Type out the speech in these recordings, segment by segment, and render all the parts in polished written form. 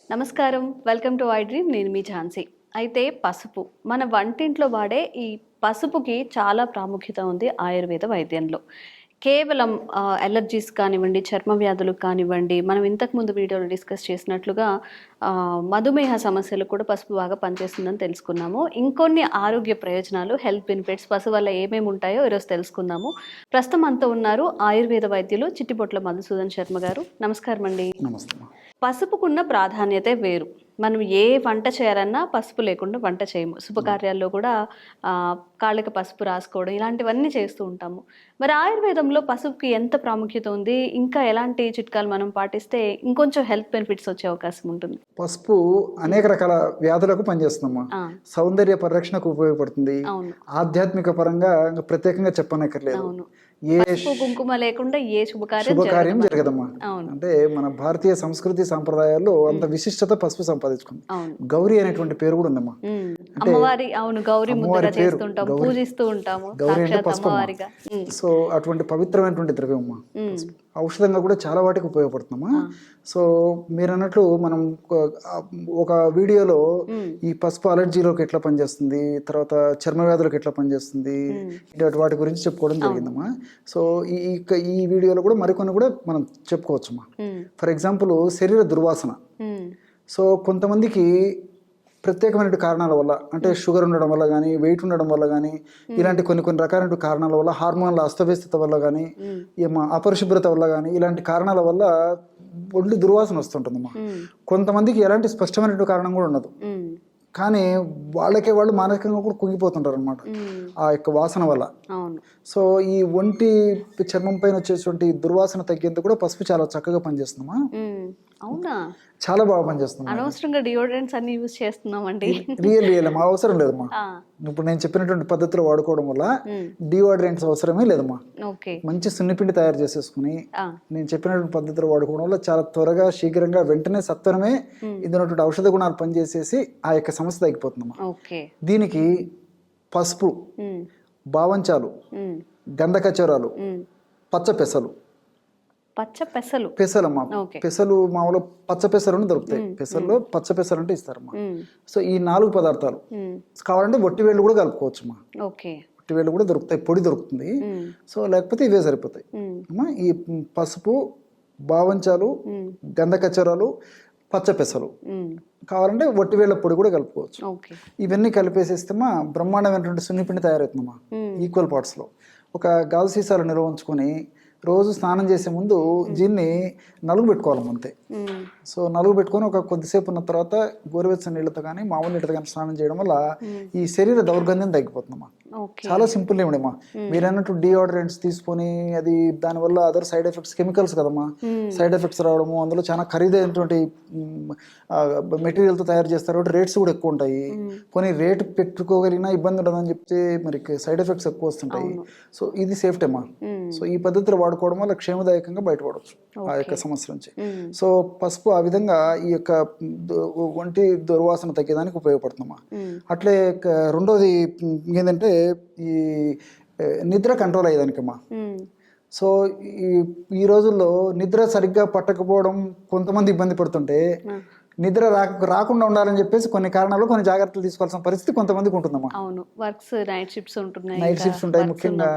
నమస్కారం, welcome to I dream. నేను మీ ఝాన్సీ. అయితే పసుపు మన వంటింట్లో వాడే ఈ పసుపుకి చాలా ప్రాముఖ్యత ఉంది ఆయుర్వేద వైద్యంలో. కేవలం అలర్జీస్ కానివ్వండి, చర్మ వ్యాధులకు కానివ్వండి, మనం ఇంతకుముందు వీడియోలో డిస్కస్ చేసినట్లుగా మధుమేహ సమస్యలకు కూడా పసుపు బాగా పనిచేస్తుందని తెలుసుకున్నాము. ఇంకొన్ని ఆరోగ్య ప్రయోజనాలు, హెల్త్ బెనిఫిట్స్ పసుపు వల్ల ఏమేమి ఉంటాయో ఈరోజు తెలుసుకుందాము. ప్రస్తుతం అంతా ఉన్నారు ఆయుర్వేద వైద్యులు చిట్టిబొట్ల మధుసూదన్ శర్మ గారు. నమస్కారం అండి. నమస్తే. పసుపుకున్న ప్రాధాన్యతే వేరు. మనం ఏ వంట చేయాలన్నా పసుపు లేకుండా వంట చేయము. శుభకార్యాల్లో కూడా కాళ్ళకి పసుపు రాసుకోవడం ఇలాంటివన్నీ చేస్తూ ఉంటాము. మరి ఆయుర్వేదంలో పసుపుకి ఎంత ప్రాముఖ్యత ఉంది, ఇంకా ఎలాంటి చిట్కాలు మనం పాటిస్తే ఇంకొంచెం హెల్త్ బెనిఫిట్స్ వచ్చే అవకాశం ఉంటుంది? పసుపు అనేక రకాల వ్యాధులకు పనిచేస్తుందమ్మా. సౌందర్య పరిరక్షణకు ఉపయోగపడుతుంది. ఆధ్యాత్మిక పరంగా ప్రత్యేకంగా చెప్పనక్కర్లేదు. కుంకుమ లేకుండా ఏ శుభకార్యం జరగదమ్మా. అంటే మన భారతీయ సంస్కృతి సాంప్రదాయాల్లో అంత విశిష్టత పసుపు సంపాదించుకుంది. గౌరీ అనేటువంటి పేరు కూడా ఉందమ్మా. అమ్మవారి గౌరీ పూజిస్తూ ఉంటాము. గౌరీ అంటే పసుపు. సో అటువంటి పవిత్రమైనటువంటి ద్రవ్యం అమ్మా. ఔషధంగా కూడా చాలా వాటికి ఉపయోగపడుతుందమ్మా. సో మీరు అన్నట్లు మనం ఒక వీడియోలో ఈ పసుపు అలర్జీలోకి ఎట్లా పనిచేస్తుంది, తర్వాత చర్మ వ్యాధులకు ఎట్లా పనిచేస్తుంది, వాటి గురించి చెప్పుకోవడం జరిగిందమ్మా. సో ఈ వీడియోలో కూడా మరికొన్ని కూడా మనం చెప్పుకోవచ్చమ్మా. ఫర్ ఎగ్జాంపుల్ శరీర దుర్వాసన. సో కొంతమందికి ప్రత్యేకమైన కారణాల వల్ల, అంటే షుగర్ ఉండడం వల్ల కానీ, వెయిట్ ఉండడం వల్ల కానీ, ఇలాంటి కొన్ని రకాలైన కారణాల వల్ల, హార్మోన్ల అస్తవ్యస్తత వల్ల కానీ, అపరిశుభ్రత వల్ల కానీ, ఇలాంటి కారణాల వల్ల ఒళ్ళు దుర్వాసన వస్తుంటుందమ్మా. కొంతమందికి ఎలాంటి స్పష్టమైనటువంటి కారణం కూడా ఉండదు, కానీ వాళ్ళకే వాళ్ళు మానసికంగా కూడా కుంగిపోతుంటారు అనమాట ఆ యొక్క వాసన వల్ల. సో ఈ ఒంటి చర్మం పైన వచ్చేటువంటి దుర్వాసన తగ్గేందుకు కూడా పసుపు చాలా చక్కగా పనిచేస్తుందమ్మా. అవునా? చాలా బాగా పనిచేస్తుంది. అనవసరంగా డియోడ్రెంట్స్ అన్ని యూజ్ చేస్తున్నామండి. రియల్ మా అవసరం లేదమ్మా. ఇప్పుడు నేను చెప్పినటువంటి పద్ధతిలో వాడుకోవడం వల్ల డియోడ్రెంట్స్ అవసరమే లేదమ్మా. మంచి సున్నిపిండి తయారు చేసేసుకుని నేను చెప్పినటువంటి పద్ధతిలో వాడుకోవడం వల్ల చాలా త్వరగా, శీఘ్రంగా, వెంటనే సత్వరమే ఇందులో ఔషధ గుణాలు పనిచేసేసి ఆ యొక్క సమస్య తగ్గిపోతుందమ్మా. దీనికి పసుపు, బావంచాలు, గంధకచరాలు, పచ్చ పెసలు. పెసలమ్మా. పెసలు మామూలు పచ్చ పెసలు దొరుకుతాయి. పెసల్లో పచ్చ పెసలు అంటే ఇస్తారమ్మా. సో ఈ 4 పదార్థాలు కావాలంటే వట్టివేళ్ళు కూడా కలుపుకోవచ్చు అమ్మా. వట్టివేళ్ళు కూడా దొరుకుతాయి, పొడి దొరుకుతుంది. సో లేకపోతే ఇవే సరిపోతాయి అమ్మా. ఈ పసుపు, బావంచాలు, గంధకచరాలు, పచ్చ పెసలు కావాలంటే వట్టివేళ్ల పొడి కూడా కలుపుకోవచ్చు. ఇవన్నీ కలిపేసేస్తేమా బ్రహ్మాండమైనటువంటి సున్నిపిండి తయారవుతుందమ్మా. ఈక్వల్ పార్ట్స్లో ఒక గాజు సీసాలు నిల్వ ఉంచుకొని రోజు స్నానం చేసే ముందు దీన్ని నలుగు పెట్టుకోవాలమ్మ అంతే. సో నలుగు పెట్టుకొని ఒక కొద్దిసేపు ఉన్న తర్వాత గోరువెచ్చని నీళ్ళతో కానీ, మామూలు నీళ్ళతో కానీ స్నానం చేయడం వల్ల ఈ శరీర దౌర్గంధ్యం తగ్గిపోతుందమ్మా. చాలా సింపుల్ ఏమిడమ్మా. మీరు అన్నట్టు డియోడ్రెంట్స్ తీసుకొని అది దానివల్ల అదర్ సైడ్ ఎఫెక్ట్స్, కెమికల్స్ కదమ్మా, సైడ్ ఎఫెక్ట్స్ రావడము, అందులో చాలా ఖరీదైనటువంటి మెటీరియల్తో తయారు చేస్తారు, రేట్స్ కూడా ఎక్కువ ఉంటాయి. కొన్ని రేటు పెట్టుకోగలిగినా ఇబ్బంది ఉండదని చెప్తే మరి సైడ్ ఎఫెక్ట్స్ ఎక్కువ వస్తుంటాయి. సో ఇది సేఫ్టీ అమ్మా. సో ఈ పద్ధతిలో వాడుకోవడం వల్ల క్షేమదాయకంగా బయటపడవచ్చు ఆ యొక్క సమస్య నుంచి. సో పసుపు ఆ విధంగా ఈ యొక్క ఒంటి దుర్వాసన తగ్గేదానికి ఉపయోగపడుతుందమ్మా. అట్లే రెండోది ఏంటంటే ఈ నిద్ర కంట్రోల్ అయ్యేదానికమ్మా. సో ఈ రోజుల్లో నిద్ర సరిగ్గా పట్టకపోవడం కొంతమంది ఇబ్బంది పడుతుంటే, నిద్ర రాకుండా ఉండాలని చెప్పేసి కొన్ని కారణాలు, కొన్ని జాగ్రత్తలు తీసుకోవాల్సిన పరిస్థితి కొంతమందికి ఉంటుందమ్మా. నైట్ షిఫ్ట్స్ ఉంటాయి. ముఖ్యంగా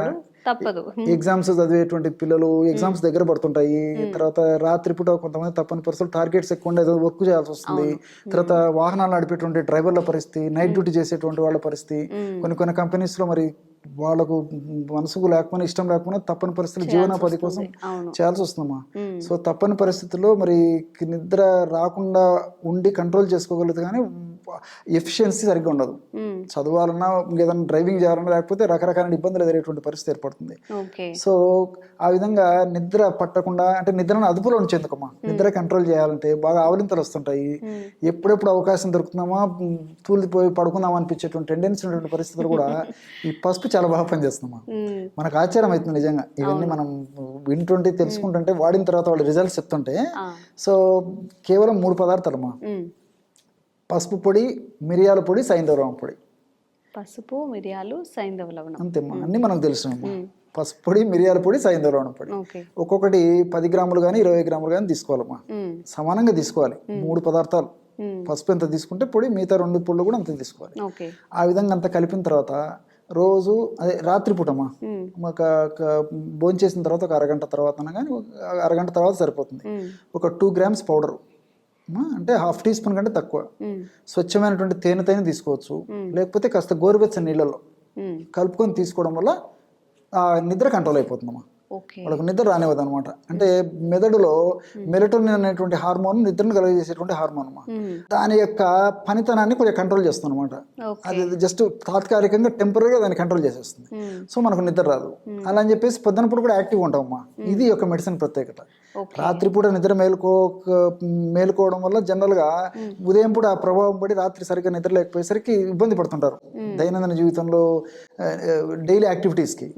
ఎగ్జామ్స్ చదివేటువంటి పిల్లలు ఎగ్జామ్స్ దగ్గర పడుతుంటాయి. తర్వాత రాత్రిపూట కొంతమంది తప్పని పరిస్థితులు, టార్గెట్స్ ఎక్కువ ఉండే వర్క్ చేయాల్సి వస్తుంది. తర్వాత వాహనాలు నడిపేటువంటి డ్రైవర్ల పరిస్థితి, నైట్ డ్యూటీ చేసేటువంటి వాళ్ళ పరిస్థితి, కొన్ని కంపెనీస్ లో మరి వాళ్ళకు మనసుకు లేకపోయినా, ఇష్టం లేకపోయినా తప్పని పరిస్థితులు జీవనోపాధి కోసం చేయాల్సి వస్తుందమ్మా. సో తప్పని పరిస్థితుల్లో మరి నిద్ర రాకుండా ఉండి కంట్రోల్ చేసుకోగలదు, కానీ ఎఫిషియన్సీ సరిగ్గా ఉండదు. చదవాలన్నా, ఏదైనా డ్రైవింగ్ చేయాలన్నా, లేకపోతే రకరకాల ఇబ్బందులు ఎదురేటువంటి పరిస్థితి ఏర్పడుతుంది. సో ఆ విధంగా నిద్ర పట్టకుండా, అంటే నిద్రను అదుపులో ఉంచేందుకమ్మా, నిద్ర కంట్రోల్ చేయాలంటే బాగా ఆవలింతలు వస్తుంటాయి. ఎప్పుడెప్పుడు అవకాశం దొరుకుతున్నామా తూలిపోయి పడుకుందామా అనిపించేటువంటి టెండెన్సీ ఉన్నటువంటి పరిస్థితులు కూడా ఈ పసుపు చాలా బాగా పనిచేస్తుందమ్మా. మనకు ఆశ్చర్యం అవుతుంది నిజంగా. ఇవన్నీ మనం వింటుంటే, తెలుసుకుంటుంటే, వాడిన తర్వాత వాళ్ళ రిజల్ట్స్ చెప్తుంటే. సో కేవలం 3 పదార్థాలమ్మా: పసుపు పొడి, మిరియాల పొడి, సైంధవ లవణం పొడి. పసుపు, మిరియాలు, సైంధవ లవణం, అంతేమ్మా. అన్ని మనకు తెలుసు. పసుపు పొడి, మిరియాల పొడి, సాయంత్రం పొడి ఓకే. ఒక్కొక్కటి 10 గ్రాములు కానీ 20 గ్రాములు కానీ తీసుకోవాలమ్మా. సమానంగా తీసుకోవాలి. 3 పదార్థాలు పసుపు ఎంత తీసుకుంటే పొడి మిగతా 2 పొడులు కూడా అంత తీసుకోవాలి. ఓకే. ఆ విధంగా అంత కలిపిన తర్వాత రోజు అదే రాత్రిపూటమ్మా భోంచేసిన తర్వాత ఒక అరగంట తర్వాత కానీ అరగంట తర్వాత సరిపోతుంది. ఒక 2 గ్రామ్స్ పౌడర్ అంటే 1/2 టీ స్పూన్ కంటే తక్కువ స్వచ్ఛమైనటువంటి తేనెతైన తీసుకోవచ్చు. లేకపోతే కాస్త గోరువెచ్చని నీళ్ళలో కలుపుకొని తీసుకోవడం వల్ల ఆ నిద్ర కంట్రోల్ అయిపోతుందమ్మా. వాళ్ళకు నిద్ర రానివ్వదు అనమాట. అంటే మెదడులో మెలటోనిన్ అనేటువంటి హార్మోన్ నిద్రను కలుగజేసేటువంటి హార్మోన్ అమ్మా. దాని యొక్క పనితనాన్ని కొంచెం కంట్రోల్ చేస్తుంది అనమాట. అది జస్ట్ తాత్కాలికంగా టెంపరీగా దాన్ని కంట్రోల్ చేసేస్తుంది. సో మనకు నిద్ర రాదు. అలా అని చెప్పేసి పొద్దునప్పుడు కూడా యాక్టివ్ ఉంటామమ్మా. ఇది ఒక మెడిసిన్ ప్రత్యేకత. రాత్రిపూట నిద్ర మేలుకోవడం వల్ల జనరల్ గా ఉదయం పూట ఆ ప్రభావం పడి రాత్రి సరిగ్గా నిద్ర లేకపోయేసరికి ఇబ్బంది పడుతుంటారు దైనందిన జీవితంలో డైలీ యాక్టివిటీస్ కి.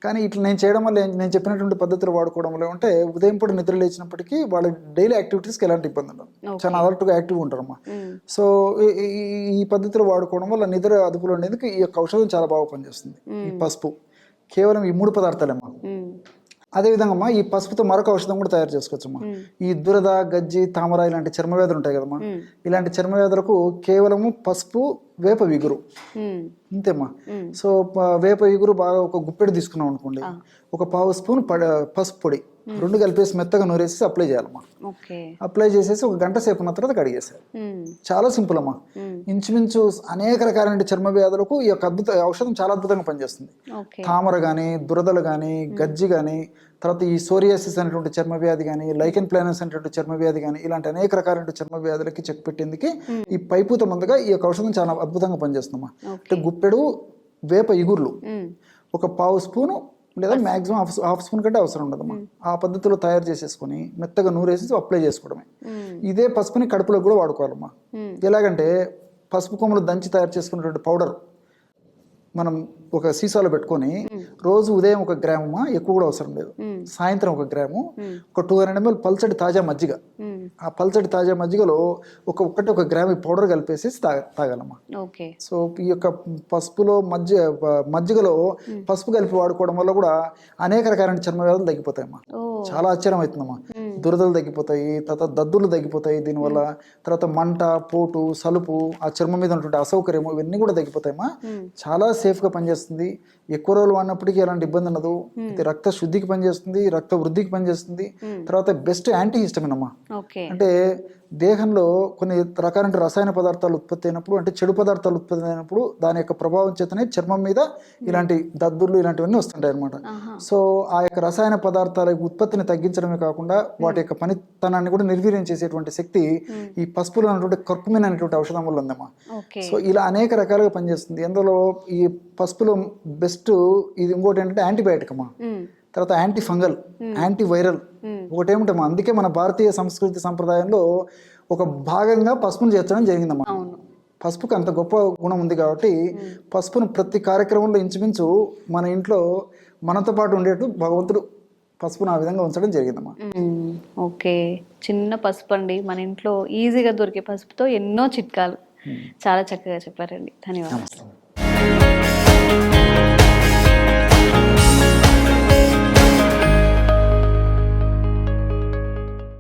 కానీ ఇట్లా నేను చేయడం వల్ల నేను చెప్పినటువంటి పద్ధతులు వాడుకోవడం వల్ల ఉంటే ఉదయం పూట నిద్ర లేచినప్పటికీ వాళ్ళ డైలీ యాక్టివిటీస్కి ఎలాంటి ఇబ్బంది ఉండదు. చాలా అలర్ట్గా యాక్టివ్ ఉంటారమ్మా. సో ఈ పద్ధతులు వాడుకోవడం వల్ల నిద్ర అదుపులో ఉండేందుకు ఈ యొక్క ఔషధం చాలా బాగా పనిచేస్తుంది. ఈ పసుపు కేవలం ఈ 3 పదార్థాలమ్మా. అదేవిధంగా ఈ పసుపుతో మరొక ఔషధం కూడా తయారు చేసుకోవచ్చమ్మా. ఈ దురద, గజ్జి, తామర ఇలాంటి చర్మ వ్యాధులు ఉంటాయి కదమ్మా. ఇలాంటి చర్మ వ్యాధులకు కేవలము పసుపు, వేప విగురు అంతేమ్మా. సో వేప విగురు బాగా ఒక గుప్పెడు తీసుకున్నాం అనుకోండి, ఒక 1/2 స్పూన్ పసుపు పొడి 2 కలిపేసి మెత్తగా నూరేసి అప్లై చేయాలమ్మా. అప్లై చేసేసి ఒక గంట సేపు ఉన్న తర్వాత కడిగేసారు. చాలా సింపుల్ అమ్మా. ఇంచుమించు అనేక రకాలైన చర్మ వ్యాధులకు ఈ యొక్క ఔషధం చాలా అద్భుతంగా పనిచేస్తుంది. తామర కానీ, దురదలు కానీ, గజ్జి కానీ, తర్వాత ఈ సోరియాసిస్ అనేటువంటి చర్మ వ్యాధి కానీ, లైకెన్ ప్లానస్ అనేటువంటి చర్మ వ్యాధి కానీ, ఇలాంటి అనేక రకాలైన చర్మ వ్యాధులకి చెక్ పెట్టేందుకు ఈ పైపూత మందుగా ఈ యొక్క ఔషధం చాలా అద్భుతంగా పనిచేస్తుందమ్మా. అంటే గుప్పెడు వేప ఇగుర్లు, ఒక 1/2 స్పూను లేదా మాక్సిమం 1/2 స్పూన్ కంటే అవసరం ఉండదమ్మా. ఆ పద్ధతిలో తయారు చేసేసుకుని మెత్తగా నూరేసి అప్లై చేసుకోవడమే. ఇదే పసుపుని కడుపులో కూడా వాడుకోవాలమ్మా. ఎలాగంటే పసుపు కొమ్మలు దంచి తయారు చేసుకున్నటువంటి పౌడర్ మనం ఒక సీసాలో పెట్టుకొని రోజు ఉదయం 1 గ్రాము, ఎక్కువ కూడా అవసరం లేదు, సాయంత్రం 1 గ్రాము, ఒక 200 ml పల్చటి తాజా మజ్జిగ, ఆ పల్చటి తాజా మజ్జిగలో 1 గ్రాము పౌడర్ కలిపేసి తాగాలమ్మా. సో ఈ యొక్క పసుపులో మజ్జిగలో పసుపు కలిపి వాడుకోవడం వల్ల కూడా అనేక రకాలైన చర్మ వ్యాధులు తగ్గిపోతాయమ్మా. చాలా ఆశ్చర్యం అవుతుందమ్మా. దురదలు తగ్గిపోతాయి, తర్వాత దద్దులు తగ్గిపోతాయి దీనివల్ల, తర్వాత మంట, పోటు, సలుపు, ఆ చర్మం మీద ఉన్నటువంటి అసౌకర్యం ఇవన్నీ కూడా తగ్గిపోతాయమ్మా. చాలా సేఫ్గా పనిచేస్తుంది. ఎక్కువ రోజులు వాడినప్పటికీ ఎలాంటి ఇబ్బంది ఉండదు. ఇది రక్త శుద్ధికి పనిచేస్తుంది, రక్త వృద్ధికి పనిచేస్తుంది. తర్వాత బెస్ట్ యాంటీ హిస్టమిన్ అమ్మా. అంటే దేహంలో కొన్ని రకాలైన రసాయన పదార్థాలు ఉత్పత్తి అయినప్పుడు, అంటే చెడు పదార్థాలు ఉత్పత్తి అయినప్పుడు దాని యొక్క ప్రభావం చేతనే చర్మం మీద ఇలాంటి దద్దుర్లు ఇలాంటివన్నీ వస్తుంటాయి అనమాట. సో ఆ యొక్క రసాయన పదార్థాల ఉత్పత్తిని తగ్గించడమే కాకుండా వాటి యొక్క పనితనాన్ని కూడా నిర్వీర్యం చేసేటువంటి శక్తి ఈ పసుపులో ఉన్నటువంటి కర్కుమిన్ అనేటువంటి ఔషధం వల్ల ఉందమ్మా. సో ఇలా అనేక రకాలుగా పనిచేస్తుంది. అందులో ఈ పసుపులో బెస్ట్ ఇది ఇంకోటి ఏంటంటే యాంటీబయాటిక్ అమ్మా. తర్వాత యాంటీ ఫంగల్, యాంటీ వైరల్ ఒకటి ఏమిటమ్మా. అందుకే మన భారతీయ సంస్కృతి సంప్రదాయంలో ఒక భాగంగా పసుపును చేర్చడం జరిగిందమ్మా. పసుపుకి అంత గొప్ప గుణం ఉంది కాబట్టి పసుపును ప్రతి కార్యక్రమంలో ఇంచుమించు మన ఇంట్లో మనతో పాటు ఉండేట్టు భగవంతుడు పసుపును ఆ విధంగా ఉంచడం జరిగిందమ్మా. ఓకే, చిన్న పసుపు అండి, మన ఇంట్లో ఈజీగా దొరికే పసుపుతో ఎన్నో చిట్కాలు చాలా చక్కగా చెప్పారండి. ధన్యవాదాలు.